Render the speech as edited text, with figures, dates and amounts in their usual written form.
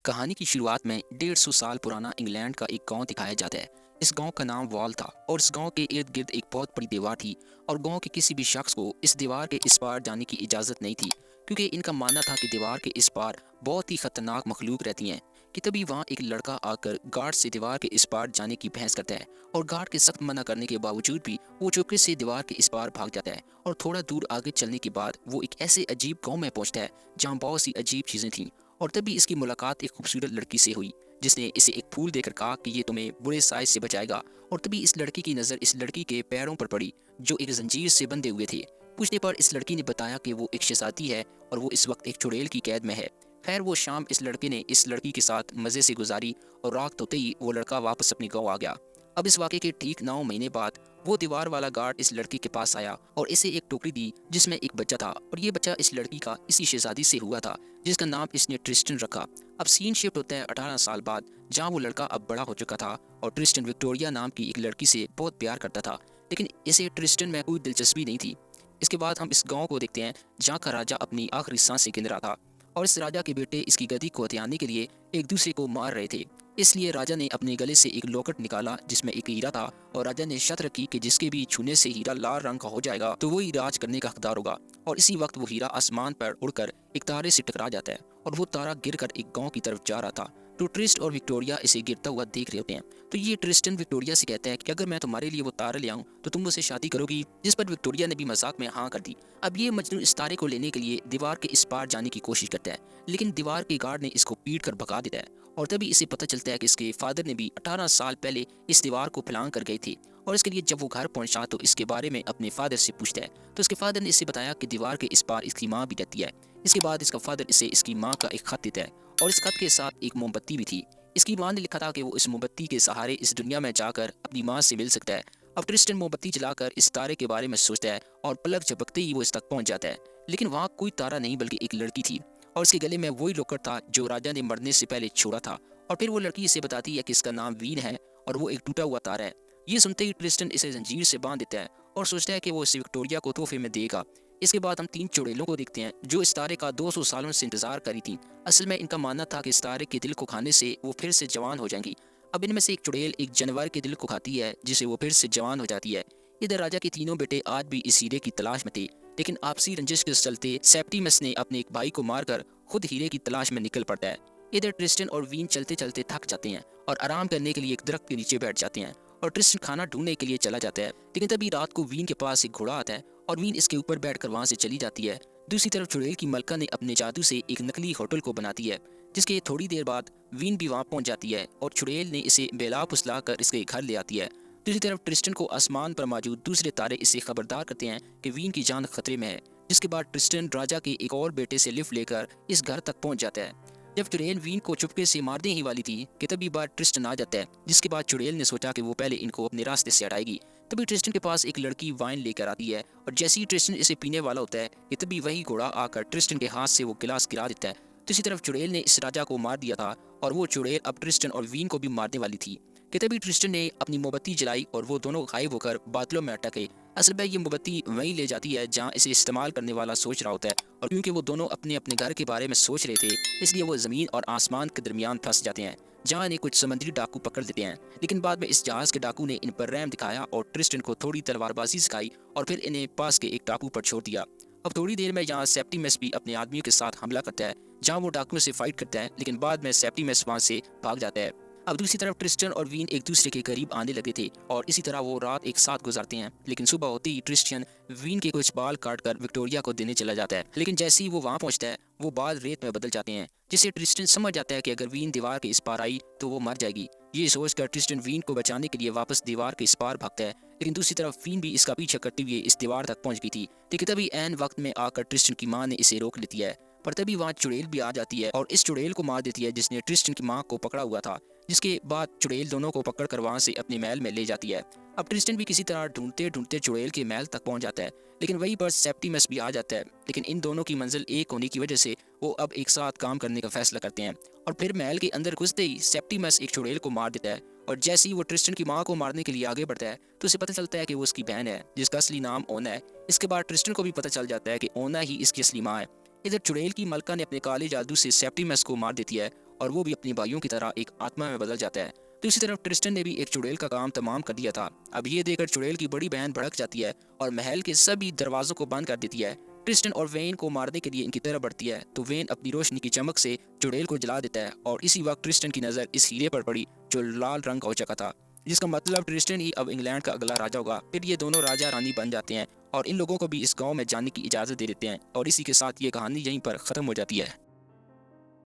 कहानी की शुरुआत में 150 साल पुराना इंग्लैंड का एक गांव दिखाया जाता है। इस गांव का नाम वॉल था और इस गांव के इर्द गिर्द एक बहुत बड़ी दीवार थी और गांव के किसी भी शख्स को इस दीवार के इस पार जाने की इजाज़त नहीं थी, क्योंकि इनका मानना था कि दीवार के इस पार बहुत ही खतरनाक मखलूक रहती हैं। कि तभी वहाँ एक लड़का आकर गार्ड से दीवार के इस पार जाने की बहस करता है और गार्ड के सख्त मना करने के बावजूद भी वो चुपके से दीवार के इस पार भाग जाता है और थोड़ा दूर आगे चलने के बाद वो एक ऐसे अजीब गांव में पहुंचता है जहाँ बहुत सी अजीब चीज़ें थीं। और तभी इसकी मुलाकात एक खूबसूरत लड़की से हुई जिसने इसे एक फूल देकर कहा कि ये तुम्हें बुरे साय से बचाएगा। और तभी इस लड़की की नज़र इस लड़की के पैरों पर पड़ी जो एक जंजीर से बंधे हुए थे। पूछने पर इस लड़की ने बताया कि वो एक शहजादी है और वो इस वक्त एक चुड़ैल की कैद में है। खैर वो शाम इस लड़के ने इस लड़की के साथ मज़े से गुजारी और रात होते ही वो लड़का वापस अपने गाँव आ गया। अब इस वाक़े के ठीक 9 महीने बाद वो दीवार वाला गार्ड इस लड़की के पास आया और इसे एक टोकरी दी जिसमें एक बच्चा था और ये बच्चा इस लड़की का इसी शहजादी से हुआ था जिसका नाम इसने ट्रिस्टन रखा। अब सीन शिफ्ट होता है 18 साल बाद, जहाँ वो लड़का अब बड़ा हो चुका था और ट्रिस्टन विक्टोरिया नाम की एक लड़की से बहुत प्यार करता था, लेकिन इसे ट्रिस्टन में कोई दिलचस्पी नहीं थी। इसके बाद हम इस गांव को देखते हैं जहाँ का राजा अपनी आखिरी सांसें गिन रहा था और इस राजा के बेटे इसकी गद्दी को हथियाने के लिए एक दूसरे को मार रहे थे। इसलिए राजा ने अपने गले से एक लॉकेट निकाला जिसमें एक हीरा था और राजा ने शर्त रखी कि जिसके भी छूने से हीरा लाल रंग का हो जाएगा तो वही राज करने का हकदार होगा। और इसी वक्त वो हीरा आसमान पर उड़कर एक तारे से टकरा जाता है और वो तारा गिरकर एक गांव की तरफ जा रहा था। तो ट्रिस्ट और विक्टोरिया इसे गिरता हुआ देख रहे होते हैं। तो ये ट्रिस्टन विक्टोरिया से कहता है कि अगर मैं तुम्हारे लिए वो तारा ले आऊं तो तुम मुझसे शादी करोगी, जिस पर विक्टोरिया ने भी मजाक में हाँ कर दी। अब ये मजनू इस तारे को लेने के लिए दीवार के इस पार जाने की कोशिश करता है, लेकिन दीवार के गार्ड ने इसको पीट कर भगा देता है। और तभी इसे पता चलता है कि इसके फादर ने भी 18 साल पहले इस दीवार को फलांग कर गए थे। और इसके लिए जब वो घर पहुंचा तो इसके बारे में अपने फादर से पूछता है तो इसके फादर ने इसे बताया कि दीवार के इस पार इसकी माँ भी रहती है। इसके बाद इसका फादर इसे इसकी माँ का एक खत देता है और इस खत के साथ एक मोमबत्ती भी थी। इसकी माँ ने लिखा था कि वो इस मोमबत्ती के सहारे इस दुनिया में जाकर अपनी माँ से मिल सकता है। अब ट्रिस्टन मोमबत्ती जलाकर इस तारे के बारे में सोचता है और पलक झपकते ही वो इस तक पहुंच जाता है, लेकिन वहाँ कोई तारा नहीं बल्कि एक लड़की थी और इसके गले में वही लॉकेट था जो राजा ने मरने से पहले छोड़ा था। और फिर वो लड़की इसे बताती है कि इसका नाम वीन है और वो एक टूटा हुआ तारा है। ये सुनते ही ट्रिस्टन इसे जंजीर से बांध देता है और सोचता है कि वो इसे विक्टोरिया को तोहफे में देगा। इसके बाद हम 3 चुड़ैलों को देखते हैं जो इस तारे का 200 सालों से इंतजार करी थी। असल में इनका मानना था कि इस तारे के दिल को खाने से वो फिर से जवान हो जाएंगी। अब इनमें से एक चुड़ैल एक जानवर के दिल को खाती है जिसे वो फिर से जवान हो जाती है। इधर राजा के तीनों बेटे आज भी इस हीरे की तलाश में थे, लेकिन आपसी रंजिश के चलते सेप्टिमस ने अपने एक भाई को मारकर खुद हीरे की तलाश में निकल पड़ता है। इधर ट्रिस्टन और वीन चलते चलते थक जाते हैं और आराम करने के लिए एक दरख्त के नीचे बैठ जाते हैं और ट्रिस्टन खाना ढूंढने के लिए चला जाता है। लेकिन तभी रात को वीन के पास एक घोड़ा आता है और वीन इसके ऊपर बैठकर वहां से चली जाती है। दूसरी तरफ चुड़ैल की मलका ने अपने जादू से एक नकली होटल को बनाती है, जिसके थोड़ी देर बाद वीन भी वहां पहुंच जाती है और चुड़ैल ने इसे बेला फुसला कर इसके घर ले आती है। दूसरी तरफ ट्रिस्टन को आसमान पर मौजूद दूसरे तारे इससे खबरदार करते हैं कि वीन की जान खतरे में है, जिसके बाद ट्रिस्टन राजा के एक और बेटे से लिफ्ट लेकर इस घर तक पहुंच जाता है। जब चुड़ैल वीन को चुपके से मारने ही वाली थी कि तभी बार ट्रिस्टन आ जाता है, जिसके बाद चुड़ैल ने सोचा कि वो पहले इनको अपने रास्ते से हटाएगी। तभी ट्रिस्टन के पास एक लड़की वाइन लेकर आती है और जैसे ही ट्रिस्टन इसे पीने वाला होता है कि तभी वही घोड़ा आकर ट्रिस्टन के हाथ से वो गिलास गिरा देता है। दूसरी तरफ चुड़ैल ने इस राजा को मार दिया था और वो चुड़ैल अब ट्रिस्टन और वीन को भी मारने वाली थी कि तभी ट्रिस्टन ने अपनी मोमबत्ती जलाई और वो दोनों गायब होकर बादलों में अटक गए। असल में ये मोमबत्ती वहीं ले जाती है जहाँ इसे इस्तेमाल करने वाला सोच रहा होता है, और क्योंकि वो दोनों अपने अपने घर के बारे में सोच रहे थे इसलिए वो ज़मीन और आसमान के दरमियान फंस जाते हैं, जहाँ इन्हें कुछ समुद्री डाकू पकड़ लेते हैं। लेकिन बाद में इस जहाज़ के डाकू ने इन पर रहम दिखाया और ट्रिस्टन को थोड़ी तलवारबाजी सिखाई और फिर इन्हें पास के एक टापू पर छोड़ दिया। अब थोड़ी देर में यहाँ सेप्टिमस भी अपने आदमियों के साथ हमला करता है, जहाँ वो डाकुओं से फाइट करता है, लेकिन बाद में सेप्टिमस वहाँ से भाग जाता है। अब दूसरी तरफ ट्रिस्टन और वीन एक दूसरे के करीब आने लगे थे और इसी तरह वो रात एक साथ गुजारते हैं। लेकिन सुबह होते ही ट्रिस्टन वीन के कुछ बाल काटकर विक्टोरिया को देने चला जाता है, लेकिन जैसे ही वो वहाँ पहुँचता है वो बाल रेत में बदल जाते हैं, जिससे ट्रिस्टन समझ जाता है कि अगर वीन दीवार के इस पार आई तो वो मर जाएगी। ये सोचकर ट्रिस्टन वीन को बचाने के लिए वापस दीवार के इस पार भागता है, लेकिन दूसरी तरफ वीन भी इसका पीछा करते हुए इस दीवार तक पहुंच गई थी। लेकिन तभी ऐन वक्त में आकर ट्रिस्टन की माँ ने इसे रोक लेती है, पर तभी वहाँ चुड़ैल भी आ जाती है और इस चुड़ैल को मार देती है जिसने ट्रिस्टन की माँ को पकड़ा हुआ था, जिसके बाद चुड़ैल दोनों को पकड़कर वहाँ से अपने महल में ले जाती है। अब ट्रिस्टन भी किसी तरह ढूंढते ढूंढते चुड़ैल के महल तक पहुँच जाता है, लेकिन वहीं पर सेप्टिमस भी आ जाता है। लेकिन इन दोनों की मंजिल एक होने की वजह से वो अब एक साथ काम करने का फैसला करते हैं और फिर महल के अंदर घुसते ही सेप्टिमस एक चुड़ैल को मार देता है और जैसे ही वो ट्रिस्टन की माँ को मारने के लिए आगे बढ़ता है तो उसे पता चलता है कि वो उसकी बहन है जिसका असली नाम ओना है। इसके बाद ट्रिस्टन को भी पता चल जाता है कि ओना ही इसकी असली माँ है। इधर चुड़ैल की मलका ने अपने काले जादू से सेप्टिमस को मार देती है और वो भी अपने भाइयों की तरह एक आत्मा में बदल जाता है। तो इसी तरफ ट्रिस्टन ने भी एक चुड़ैल का काम तमाम कर दिया था। अब ये देखकर चुड़ैल की बड़ी बहन भड़क जाती है और महल के सभी दरवाजों को बंद कर देती है। ट्रिस्टन और वेन को मारने के लिए इनकी तरफ बढ़ती है तो वेन अपनी रोशनी की चमक से चुड़ैल को जला देता है और इसी वक्त ट्रिस्टन की नज़र इस हीरे पर पड़ी जो लाल रंग का हो चुका था, जिसका मतलब ट्रिस्टन ही अब इंग्लैंड का अगला राजा होगा। फिर ये दोनों राजा रानी बन जाते हैं और इन लोगों को भी इस गांव में जाने की इजाज़त दे देते हैं और इसी के साथ ये कहानी यहीं पर ख़त्म हो जाती है।